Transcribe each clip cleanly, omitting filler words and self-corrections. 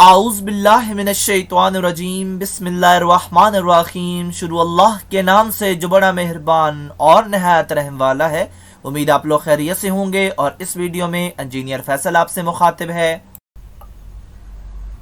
आऊज़ बिल्लाहि मिनश्शैतानिर्रजीम बिस्मिल्लाहिर्रहमानिर्रहीम। शुरू अल्लाह के नाम से जो बड़ा मेहरबान और नहायत रहम वाला है। उम्मीद आप लोग खैरियत से होंगे और इस वीडियो में इंजीनियर फैसल आपसे मुखातिब है।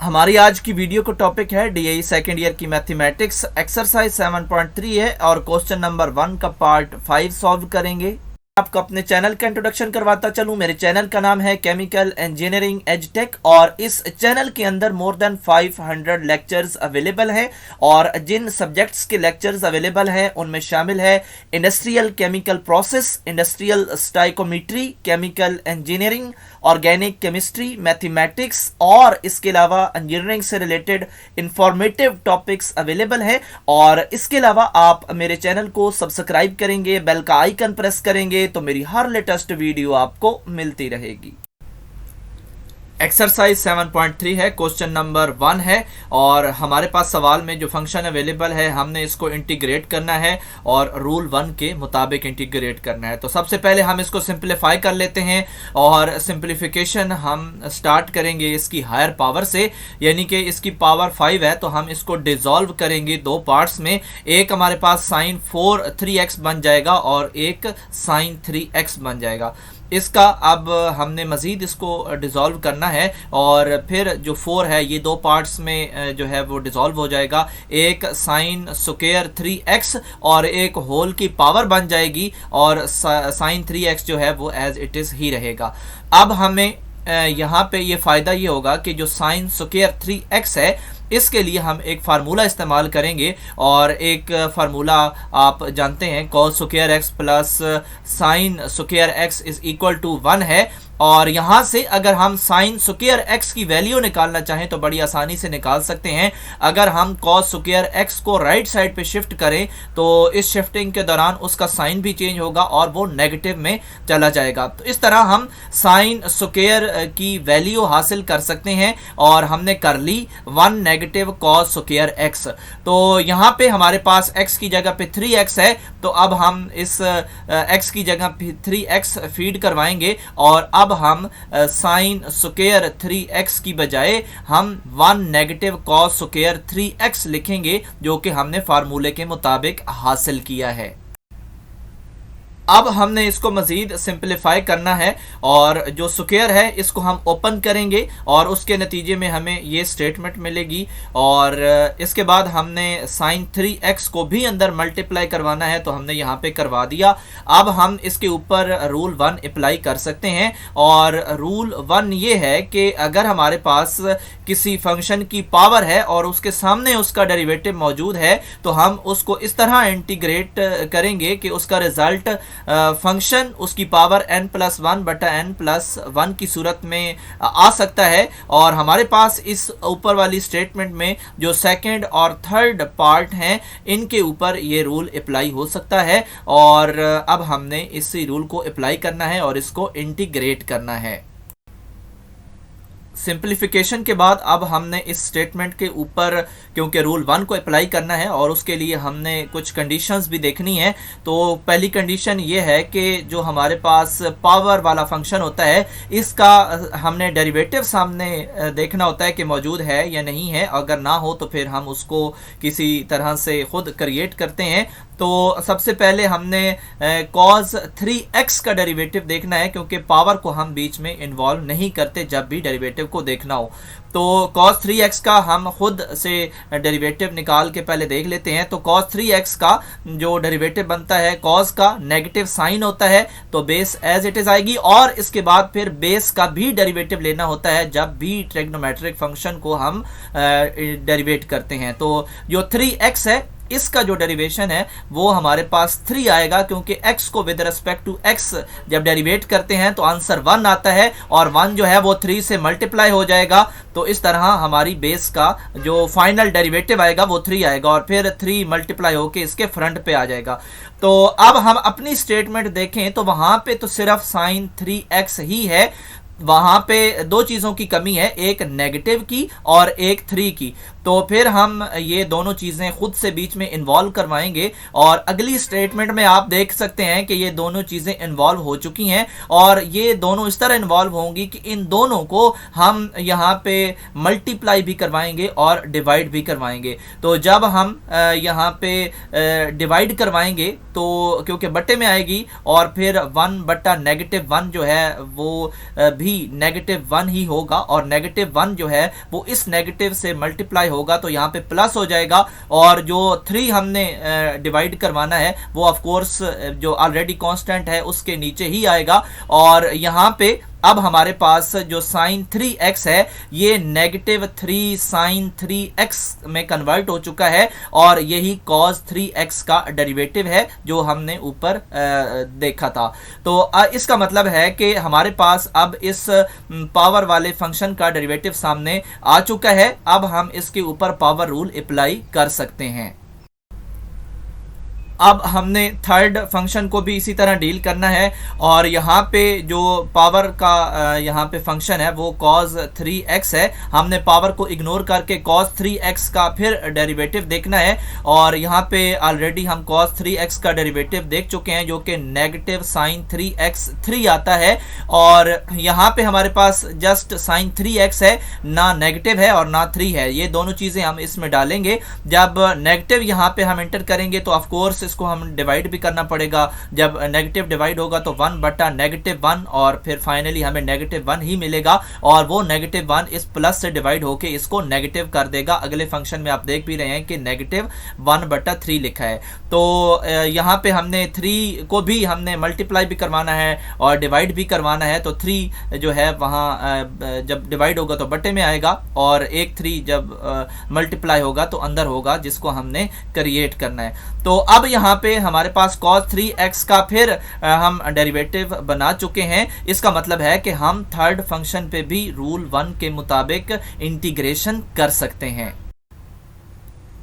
हमारी आज की वीडियो का टॉपिक है DAE सेकेंड ईयर की मैथमेटिक्स एक्सरसाइज 7.3 है और क्वेश्चन नंबर 1 का पार्ट 5 सॉल्व करेंगे। आपको अपने चैनल का इंट्रोडक्शन करवाता चलूं। मेरे चैनल का नाम है केमिकल इंजीनियरिंग एजटेक और इस चैनल के अंदर मोर देन 500 लेक्चर्स अवेलेबल हैं और जिन सब्जेक्ट्स के लेक्चर्स अवेलेबल हैं उनमें शामिल है industrial chemical process, industrial stoichiometry, chemical engineering, organic chemistry, mathematics और इसके अलावा इंजीनियरिंग से रिलेटेड इंफॉर्मेटिव टॉपिक्स अवेलेबल है। और इसके अलावा आप मेरे चैनल को सब्सक्राइब करेंगे, बेल का आइकन प्रेस करेंगे तो मेरी हर लेटेस्ट वीडियो आपको मिलती रहेगी। एक्सरसाइज 7.3 है, क्वेश्चन नंबर 1 है और हमारे पास सवाल में जो फंक्शन अवेलेबल है हमने इसको इंटीग्रेट करना है और रूल 1 के मुताबिक इंटीग्रेट करना है। तो सबसे पहले हम इसको सिंप्लीफाई कर लेते हैं और सिंप्लीफिकेशन हम स्टार्ट करेंगे इसकी हायर पावर से, यानी कि इसकी पावर 5 है तो हम इसको डिसॉल्व करेंगे दो पार्ट्स में। एक हमारे पास साइन 4 3x बन जाएगा और एक साइन 3x बन जाएगा। इसका अब हमने मज़ीद इसको डिसॉल्व करना है और फिर जो 4 है ये दो पार्ट्स में जो है वो डिसॉल्व हो जाएगा। एक साइन स्क्वायर 3x और एक होल की पावर बन जाएगी और साइन 3x जो है वो एज इट इज़ ही रहेगा। अब हमें यहाँ पे ये फ़ायदा ये होगा कि जो साइन स्क्वायर 3x है इसके लिए हम एक फार्मूला इस्तेमाल करेंगे और एक फार्मूला आप जानते हैं cos square x plus sine square x is equal to 1 है। और यहाँ से अगर हम साइन स्क्वायर x की वैल्यू निकालना चाहें तो बड़ी आसानी से निकाल सकते हैं। अगर हम कॉस स्क्वायर x को राइट साइड पे शिफ्ट करें तो इस शिफ्टिंग के दौरान उसका साइन भी चेंज होगा और वो नेगेटिव में चला जाएगा। तो इस तरह हम साइन स्क्वायर की वैल्यू हासिल कर सकते हैं और हमने कर ली 1 नेगेटिव कॉस स्क्वायर x। तो यहाँ पे हमारे पास x की जगह पे 3x है तो अब हम इस x की जगह पे 3x फीड करवाएंगे और अब हम साइन स्क्वायर 3x की बजाय हम 1 नेगेटिव कॉस स्क्वायर 3x लिखेंगे जो कि हमने फार्मूले के मुताबिक हासिल किया है। अब हमने इसको मज़ीद सिंप्लीफाई करना है और जो स्क्वायर है इसको हम ओपन करेंगे और उसके नतीजे में हमें ये स्टेटमेंट मिलेगी और इसके बाद हमने साइन 3x को भी अंदर मल्टीप्लाई करवाना है तो हमने यहाँ पे करवा दिया। अब हम इसके ऊपर रूल 1 अप्लाई कर सकते हैं और रूल 1 ये है कि अगर हमारे पास किसी फंक्शन की पावर है और उसके सामने उसका डेरिवेटिव मौजूद है तो हम उसको इस तरह इंटीग्रेट करेंगे कि उसका रिजल्ट फंक्शन उसकी पावर n+1/n+1 की सूरत में आ सकता है। और हमारे पास इस ऊपर वाली स्टेटमेंट में जो सेकंड और थर्ड पार्ट हैं इनके ऊपर ये रूल अप्लाई हो सकता है और अब हमने इसी रूल को अप्लाई करना है और इसको इंटीग्रेट करना है। सिंप्लीफिकेशन के बाद अब हमने इस स्टेटमेंट के ऊपर क्योंकि रूल 1 को अप्लाई करना है और उसके लिए हमने कुछ कंडीशंस भी देखनी है। तो पहली कंडीशन ये है कि जो हमारे पास पावर वाला फंक्शन होता है इसका हमने डेरिवेटिव सामने देखना होता है कि मौजूद है या नहीं है। अगर ना हो तो फिर हम उसको किसी तरह से खुद क्रिएट करते हैं। तो सबसे पहले हमने cos 3x का डेरिवेटिव देखना है क्योंकि पावर को हम बीच में इन्वॉल्व नहीं करते जब भी डेरिवेटिव को देखना हो। तो cos 3x का हम खुद से डेरिवेटिव निकाल के पहले देख लेते हैं। तो cos 3x का जो डेरिवेटिव बनता है cos का नेगेटिव साइन होता है तो बेस एज इट इज आएगी और इसके बाद फिर बेस का भी डेरिवेटिव लेना होता है जब भी ट्रिग्नोमेट्रिक फंक्शन को हम डेरिवेट करते हैं। तो जो 3x है इसका जो डेरिवेशन है वो हमारे पास 3 आएगा क्योंकि x को विद रिस्पेक्ट टू x जब डेरिवेट करते हैं तो आंसर 1 आता है और 1 जो है वो 3 से मल्टीप्लाई हो जाएगा। तो इस तरह हमारी बेस का जो फाइनल डेरिवेटिव आएगा वो 3 आएगा और फिर 3 मल्टीप्लाई होके इसके फ्रंट पे आ जाएगा। तो अब हम अपनी स्टेटमेंट देखें तो वहां पे तो सिर्फ साइन 3x ही है वहां पे दो चीज़ों की कमी है, एक नेगेटिव की और एक 3 की। तो फिर हम ये दोनों चीज़ें खुद से बीच में इन्वॉल्व करवाएंगे और अगली स्टेटमेंट में आप देख सकते हैं कि ये दोनों चीज़ें इन्वॉल्व हो चुकी हैं और ये दोनों इस तरह इन्वॉल्व होंगी कि इन दोनों को हम यहाँ पे मल्टीप्लाई भी करवाएंगे और डिवाइड भी करवाएंगे। तो जब हम यहाँ पे डिवाइड करवाएंगे तो क्योंकि बट्टे में आएगी और फिर 1/-1 जो है वो भी -1 ही होगा और -1 जो है वो इस नेगेटिव से मल्टीप्लाई होगा तो यहाँ पे प्लस हो जाएगा और जो 3 हमने डिवाइड करवाना है वो ऑफ कोर्स जो ऑलरेडी कांस्टेंट है उसके नीचे ही आएगा। और यहाँ पे अब हमारे पास जो साइन 3x है ये -3 साइन 3x में कन्वर्ट हो चुका है और यही cos 3x का डेरिवेटिव है जो हमने ऊपर देखा था। तो इसका मतलब है कि हमारे पास अब इस पावर वाले फंक्शन का डेरिवेटिव सामने आ चुका है। अब हम इसके ऊपर पावर रूल अप्लाई कर सकते हैं। अब हमने थर्ड फंक्शन को भी इसी तरह डील करना है और यहाँ पे जो पावर का यहाँ पे फंक्शन है वो cos 3x है। हमने पावर को इग्नोर करके cos 3x का फिर डेरिवेटिव देखना है और यहाँ पे ऑलरेडी हम cos 3x का डेरिवेटिव देख चुके हैं जो कि नेगेटिव साइन 3x 3 आता है और यहाँ पे हमारे पास जस्ट साइन 3x है, ना नेगेटिव है और ना 3 है। ये दोनों चीज़ें हम इसमें डालेंगे। जब नेगेटिव यहाँ पे हम एंटर करेंगे तो ऑफकोर्स इसको हम डिवाइड भी करना पड़ेगा। जब नेगेटिव डिवाइड होगा तो 1/-1 और फिर फाइनली हमें -1 ही मिलेगा और वो -1 इस प्लस से डिवाइड होके इसको नेगेटिव कर देगा। अगले फंक्शन में आप देख भी रहे हैं कि -1/3 लिखा है। तो यहाँ पे हमने 3 को भी हमने मल्टीप्लाई भी करवाना है और डिवाइड भी करवाना है। तो 3 जो है वहाँ जब डिवाइड होगा तो बट्टे में आएगा और एक 3 जब मल्टीप्लाई होगा तो अंदर होगा, जिसको हमने क्रिएट करना है। तो अब यहाँ पे हमारे पास cos 3x का फिर हम डेरिवेटिव बना चुके हैं। इसका मतलब है कि हम थर्ड फंक्शन पे भी रूल 1 के मुताबिक इंटीग्रेशन कर सकते हैं।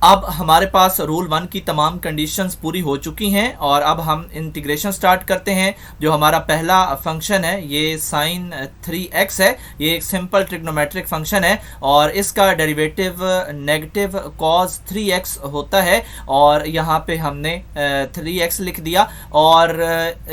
अब हमारे पास रूल 1 की तमाम कंडीशंस पूरी हो चुकी हैं और अब हम इंटीग्रेशन स्टार्ट करते हैं। जो हमारा पहला फंक्शन है ये साइन 3x है, ये एक सिंपल ट्रिग्नोमेट्रिक फंक्शन है और इसका डेरिवेटिव नेगेटिव cos 3x होता है और यहाँ पे हमने 3x लिख दिया। और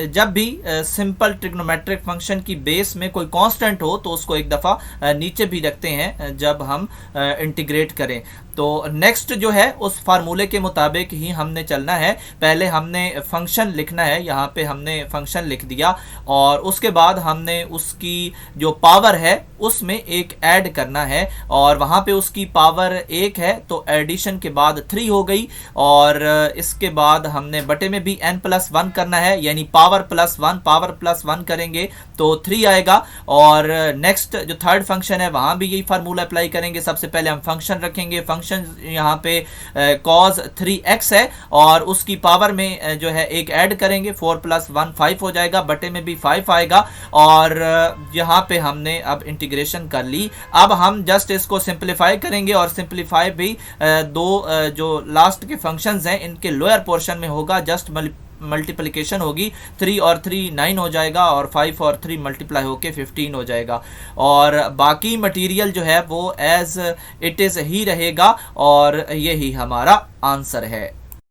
जब भी सिंपल ट्रिग्नोमेट्रिक फंक्शन की बेस में कोई कांस्टेंट हो तो उसको एक दफ़ा नीचे भी रखते हैं जब हम इंटीग्रेट करें। तो नेक्स्ट जो है उस फार्मूले के मुताबिक ही हमने चलना है। पहले हमने फंक्शन लिखना है, यहाँ पे हमने फंक्शन लिख दिया और उसके बाद हमने उसकी जो पावर है उसमें एक ऐड करना है और वहाँ पे उसकी पावर 1 है तो एडिशन के बाद 3 हो गई और इसके बाद हमने बटे में भी n+1 करना है, यानी पावर +1 करेंगे तो 3 आएगा। और नेक्स्ट जो थर्ड फंक्शन है वहाँ भी यही फार्मूला अप्लाई करेंगे। सबसे पहले हम फंक्शन रखेंगे, फंक्शन यहाँ पे cos 3x है और उसकी पावर में जो है एक ऐड करेंगे, 4 + 1 5 हो जाएगा, बटे में भी 5 आएगा और यहाँ पे हमने अब इंटीग्रेशन कर ली। अब हम जस्ट इसको सिंप्लीफाई करेंगे और सिंप्लीफाई भी दो जो लास्ट के फंक्शंस हैं इनके लोअर पोर्शन में होगा, जस्ट मल्टीप्लिकेशन होगी। 3 और 3 9 हो जाएगा और 5 और 3 मल्टीप्लाई होके 15 हो जाएगा और बाकी मटेरियल जो है वो एज इट इज़ ही रहेगा और यही हमारा आंसर है।